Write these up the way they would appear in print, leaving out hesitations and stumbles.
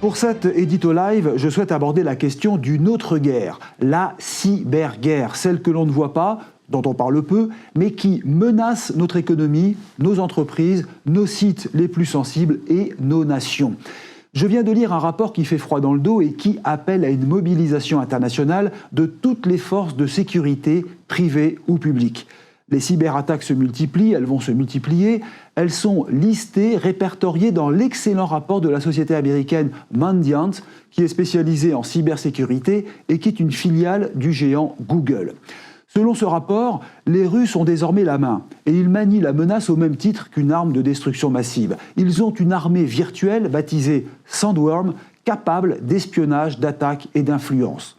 Pour cet édito live, je souhaite aborder la question d'une autre guerre, la cyberguerre, celle que l'on ne voit pas, dont on parle peu, mais qui menace notre économie, nos entreprises, nos sites les plus sensibles et nos nations. Je viens de lire un rapport qui fait froid dans le dos et qui appelle à une mobilisation internationale de toutes les forces de sécurité, privées ou publiques. Les cyberattaques se multiplient, elles vont se multiplier. Elles sont listées, répertoriées dans l'excellent rapport de la société américaine Mandiant, qui est spécialisée en cybersécurité et qui est une filiale du géant Google. Selon ce rapport, les Russes ont désormais la main et ils manient la menace au même titre qu'une arme de destruction massive. Ils ont une armée virtuelle baptisée Sandworm, capable d'espionnage, d'attaque et d'influence.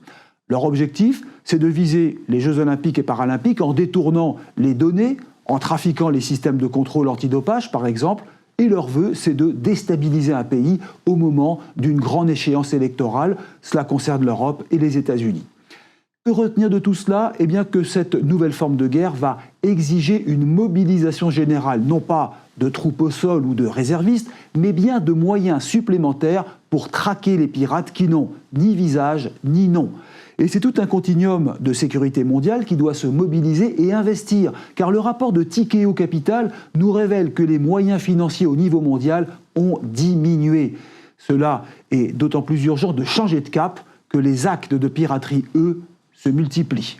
Leur objectif, c'est de viser les Jeux Olympiques et Paralympiques en détournant les données, en trafiquant les systèmes de contrôle antidopage par exemple, et leur vœu, c'est de déstabiliser un pays au moment d'une grande échéance électorale. Cela concerne l'Europe et les États-Unis. Que retenir de tout cela ? Eh bien que cette nouvelle forme de guerre va exiger une mobilisation générale, non pas de troupes au sol ou de réservistes, mais bien de moyens supplémentaires pour traquer les pirates qui n'ont ni visage ni nom. Et c'est tout un continuum de sécurité mondiale qui doit se mobiliser et investir, car le rapport de Tikehau Capital nous révèle que les moyens financiers au niveau mondial ont diminué. Cela est d'autant plus urgent de changer de cap que les actes de piraterie, eux, se multiplient.